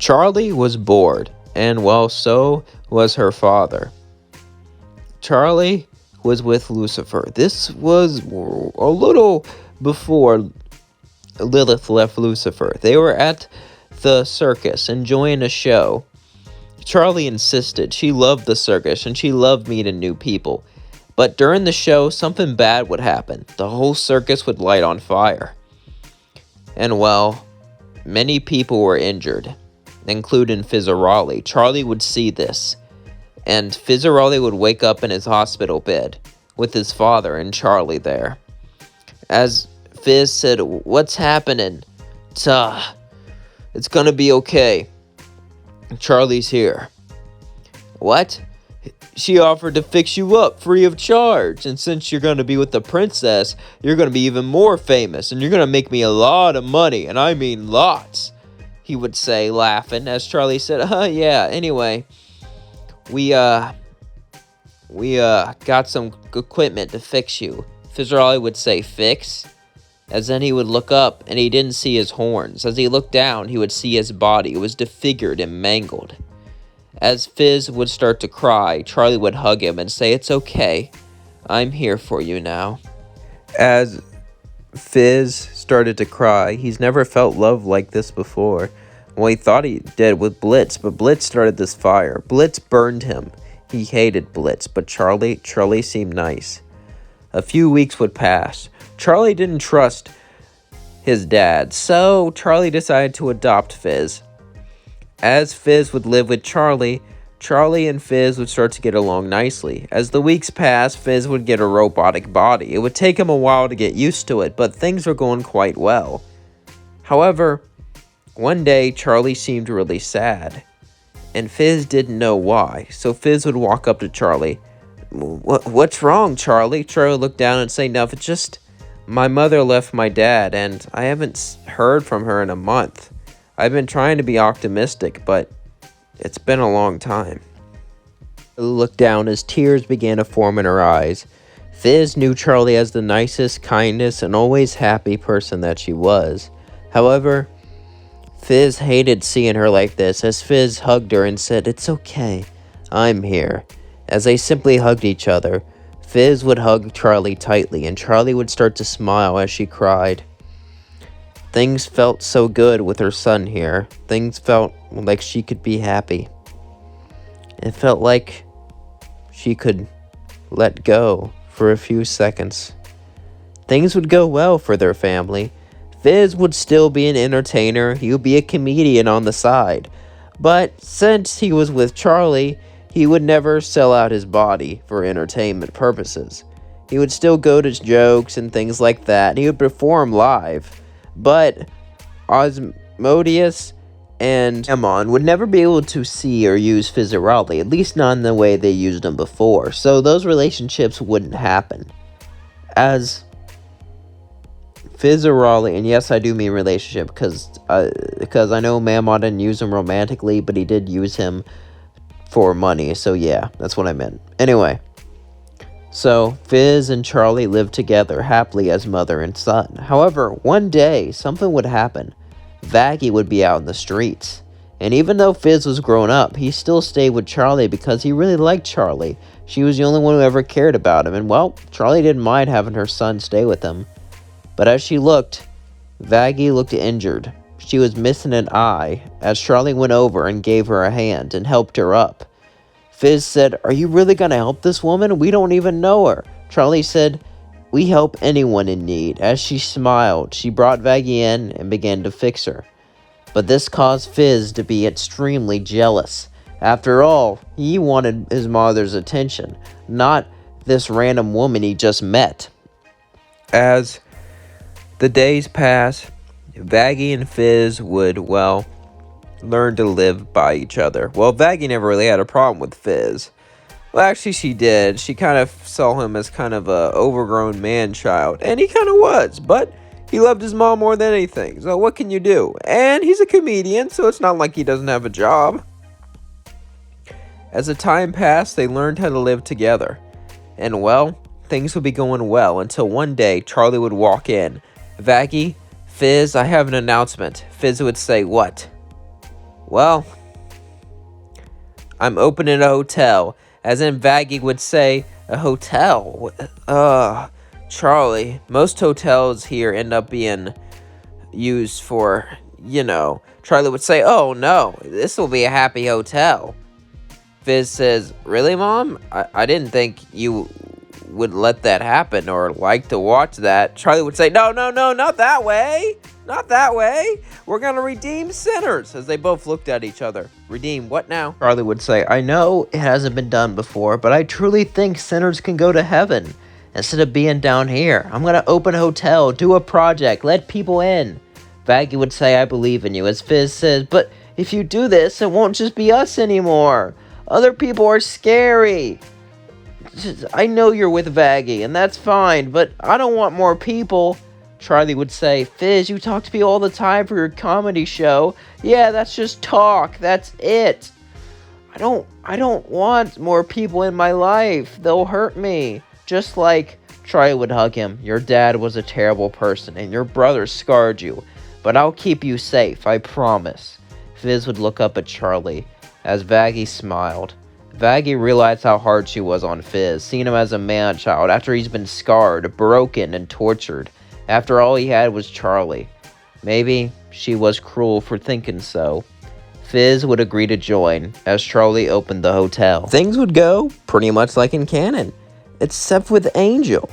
Charlie was bored, and well, so was her father. Charlie was with Lucifer. This was a little before Lilith left Lucifer. They were at the circus enjoying a show. Charlie insisted. She loved the circus and she loved meeting new people. But during the show, something bad would happen. The whole circus would light on fire. And well, many people were injured, including Fizzarolli. Charlie would see this, and Fizzarolli would wake up in his hospital bed with his father and Charlie there. As Fizz said, "What's happening?" It's gonna be okay. Charlie's here." "What?" "She offered to fix you up free of charge, and since you're going to be with the princess, you're going to be even more famous, and you're going to make me a lot of money, and I mean lots," he would say, laughing, as Charlie said, yeah, anyway, we got some equipment to fix you." Fizzarolli would say, "Fix?" As then he would look up, and he didn't see his horns. As he looked down, he would see his body. It was disfigured and mangled. As Fizz would start to cry, Charlie would hug him and say, "It's okay. I'm here for you now." As Fizz started to cry, he's never felt love like this before. Well, he thought he did with Blitz, but Blitz started this fire. Blitz burned him. He hated Blitz, but Charlie seemed nice. A few weeks would pass. Charlie didn't trust his dad, so Charlie decided to adopt Fizz. As Fizz would live with Charlie, Charlie and Fizz would start to get along nicely. As the weeks passed, Fizz would get a robotic body. It would take him a while to get used to it, but things were going quite well. However, one day Charlie seemed really sad, and Fizz didn't know why, so Fizz would walk up to Charlie. What's wrong, Charlie?" Charlie looked down and say, "No, it's just my mother left my dad, and I haven't heard from her in a month. I've been trying to be optimistic, but it's been a long time." Charlie looked down as tears began to form in her eyes. Fizz knew Charlie as the nicest, kindest, and always happy person that she was. However, Fizz hated seeing her like this, as Fizz hugged her and said, "It's okay. I'm here." As they simply hugged each other, Fizz would hug Charlie tightly, and Charlie would start to smile as she cried. Things felt so good with her son here. Things felt like she could be happy. It felt like she could let go for a few seconds. Things would go well for their family. Fizz would still be an entertainer. He would be a comedian on the side. But since he was with Charlie, he would never sell out his body for entertainment purposes. He would still go to jokes and things like that, and he would perform live. But Osmodeus and Amon would never be able to see or use Fizzarolli, at least not in the way they used him before, so those relationships wouldn't happen. As Fizzarolli, and yes, I do mean relationship, because I know Mammon didn't use him romantically, but he did use him for money, so yeah, that's what I meant. Anyway, so Fizz and Charlie lived together happily as mother and son. However, one day, something would happen. Vaggie would be out in the streets. And even though Fizz was grown up, he still stayed with Charlie because he really liked Charlie. She was the only one who ever cared about him. And well, Charlie didn't mind having her son stay with him. But as she looked, Vaggie looked injured. She was missing an eye, as Charlie went over and gave her a hand and helped her up. Fizz said, "Are you really going to help this woman? We don't even know her." Charlie said, "We help anyone in need." As she smiled, she brought Vaggie in and began to fix her. But this caused Fizz to be extremely jealous. After all, he wanted his mother's attention, not this random woman he just met. As the days passed, Vaggie and Fizz would, well, learn to live by each other. Well, Vaggie never really had a problem with Fizz. Well, actually, she did. She kind of saw him as kind of a overgrown man-child, and he kind of was, but he loved his mom more than anything, so what can you do? And he's a comedian, so it's not like he doesn't have a job. As the time passed, they learned how to live together. And, well, things would be going well until one day Charlie would walk in. "Vaggie, Fizz, I have an announcement." Fizz would say, "What?" Well, I'm opening a hotel. As in Vaggie would say, a hotel? Charlie, most hotels here end up being used for, Charlie would say, oh no, this will be a happy hotel. Fizz says, really, Mom? I didn't think you would let that happen or like to watch that. Charlie would say, no, not that way. Not that way. We're going to redeem sinners. As they both looked at each other. Redeem what now? Charlie would say, I know it hasn't been done before, but I truly think sinners can go to heaven instead of being down here. I'm going to open a hotel, do a project, let people in. Vaggie would say, I believe in you. As Fizz says, but if you do this, it won't just be us anymore. Other people are scary. I know you're with Vaggie, and that's fine, but I don't want more people. Charlie would say, Fizz, you talk to me all the time for your comedy show. Yeah, that's just talk. That's it. I don't want more people in my life. They'll hurt me. Just like Charlie would hug him. Your dad was a terrible person, and your brother scarred you. But I'll keep you safe, I promise. Fizz would look up at Charlie as Vaggie smiled. Vaggie realized how hard she was on Fizz, seeing him as a man-child after he's been scarred, broken, and tortured. After all he had was Charlie. Maybe she was cruel for thinking so. Fizz would agree to join as Charlie opened the hotel. Things would go pretty much like in canon, except with Angel.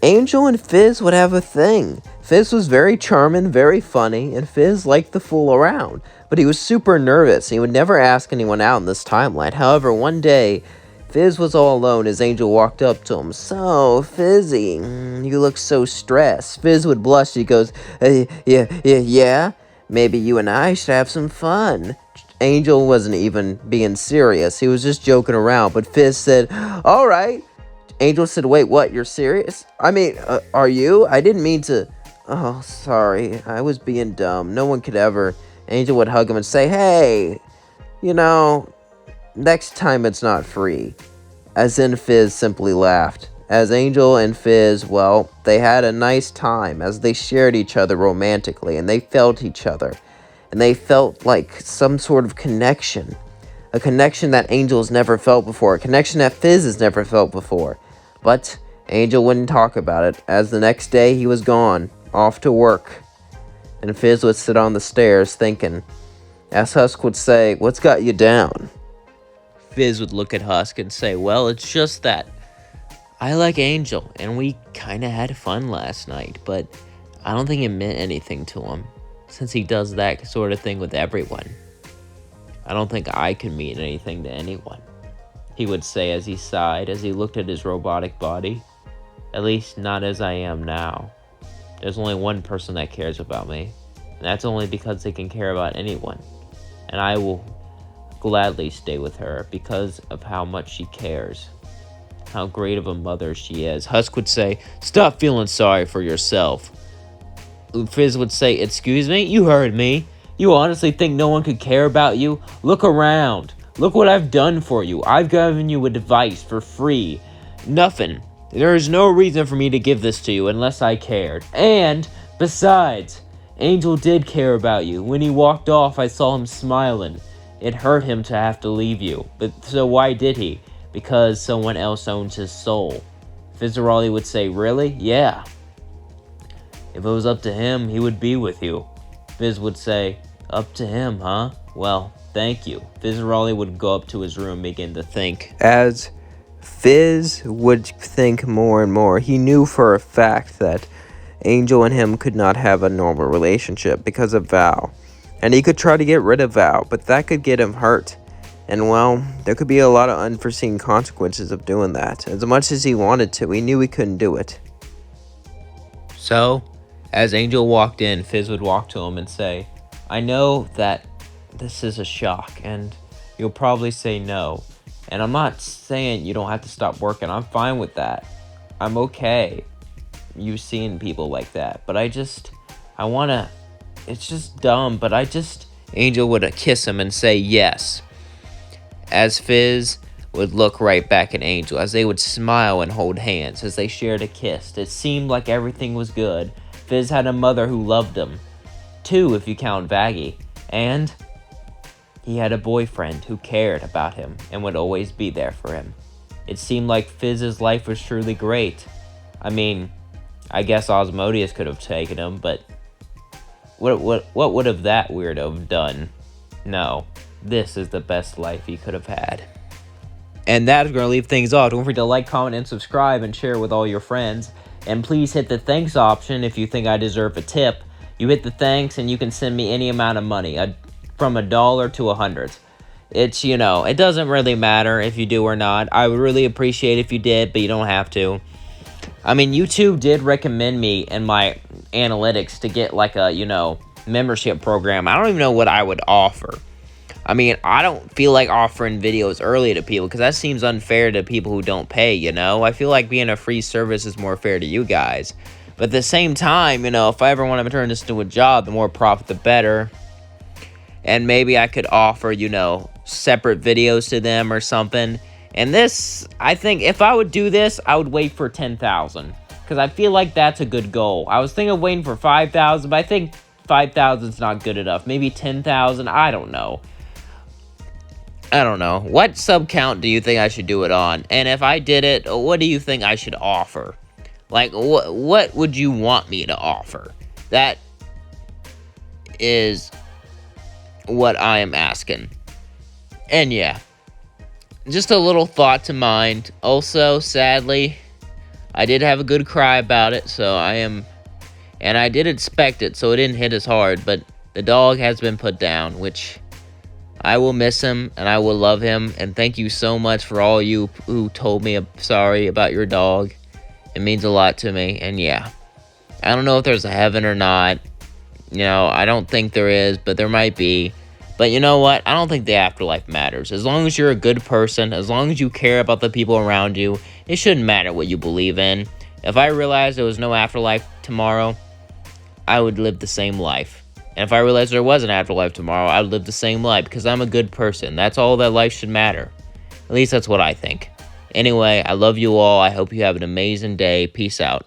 Angel and Fizz would have a thing. Fizz was very charming, very funny, and Fizz liked to fool around. But he was super nervous, and he would never ask anyone out in this timeline. However, one day, Fizz was all alone as Angel walked up to him. So, Fizzy, you look so stressed. Fizz would blush. He goes, yeah, maybe you and I should have some fun. Angel wasn't even being serious. He was just joking around, but Fizz said, all right. Angel said, wait, what, you're serious? I mean, are you? I didn't mean to. Oh, sorry, I was being dumb. No one could ever. Angel would hug him and say, hey, next time it's not free. As in Fizz simply laughed. As Angel and Fizz, well, they had a nice time as they shared each other romantically and they felt each other. And they felt like some sort of connection. A connection that Angel's never felt before. A connection that Fizz has never felt before. But Angel wouldn't talk about it, as the next day he was gone, off to work. And Fizz would sit on the stairs thinking. As Husk would say, what's got you down? Fizz would look at Husk and say, well, it's just that I like Angel, and we kinda had fun last night, but I don't think it meant anything to him, since he does that sort of thing with everyone. I don't think I can mean anything to anyone, he would say as he sighed, as he looked at his robotic body. At least not as I am now. There's only one person that cares about me, and that's only because they can care about anyone. And I will gladly stay with her because of how much she cares. How great of a mother she is. Husk would say, stop feeling sorry for yourself. Fizz would say, excuse me? You heard me. You honestly think no one could care about you? Look around. Look what I've done for you. I've given you a device for free. Nothing. There is no reason for me to give this to you unless I cared. And, besides, Angel did care about you. When he walked off, I saw him smiling. It hurt him to have to leave you. But so why did he? Because someone else owns his soul. Fizzarolli would say, really? Yeah. If it was up to him, he would be with you. Fizz would say, up to him, huh? Well, thank you. Fizzarolli would go up to his room and begin to think. As Fizz would think more and more, he knew for a fact that Angel and him could not have a normal relationship because of Val. And he could try to get rid of Val, but that could get him hurt. And well, there could be a lot of unforeseen consequences of doing that. As much as he wanted to, he knew he couldn't do it. So, as Angel walked in, Fizz would walk to him and say, I know that this is a shock, and you'll probably say no. And I'm not saying you don't have to stop working. I'm fine with that. I'm okay. You seeing people like that. But it's just dumb, but Angel would kiss him and say yes. As Fizz would look right back at Angel, as they would smile and hold hands, as they shared a kiss. It seemed like everything was good. Fizz had a mother who loved him. 2, if you count Vaggie. And He had a boyfriend who cared about him and would always be there for him. It seemed like Fizz's life was truly great. I mean, I guess Osmodeus could have taken him, but what would have that weirdo done? No, this is the best life he could have had. And that is going to leave things off. Don't forget to like, comment, and subscribe, and share with all your friends. And please hit the thanks option if you think I deserve a tip. You hit the thanks, and you can send me any amount of money, from $1 to $100. It's, it doesn't really matter if you do or not. I would really appreciate if you did, but you don't have to. I mean, YouTube did recommend me in my analytics to get like a, membership program. I don't even know what I would offer. I mean, I don't feel like offering videos early to people because that seems unfair to people who don't pay, I feel like being a free service is more fair to you guys. But at the same time, if I ever want to turn this into a job, the more profit, the better. And maybe I could offer, separate videos to them or something. And this, I think, if I would do this, I would wait for 10,000. Because I feel like that's a good goal. I was thinking of waiting for 5,000, but I think 5,000 is not good enough. Maybe 10,000, I don't know. What sub count do you think I should do it on? And if I did it, what do you think I should offer? Like, what would you want me to offer? That is what I am asking. And yeah, just a little thought to mind. Also, sadly, I did have a good cry about it, and I did expect it, so it didn't hit as hard, but the dog has been put down, which I will miss him, and I will love him, and thank you so much for all you who told me sorry about your dog. It means a lot to me, and yeah. I don't know if there's a heaven or not. I don't think there is, but there might be. But you know what? I don't think the afterlife matters. As long as you're a good person, as long as you care about the people around you, it shouldn't matter what you believe in. If I realized there was no afterlife tomorrow, I would live the same life. And if I realized there was an afterlife tomorrow, I would live the same life because I'm a good person. That's all that life should matter. At least that's what I think. Anyway, I love you all. I hope you have an amazing day. Peace out.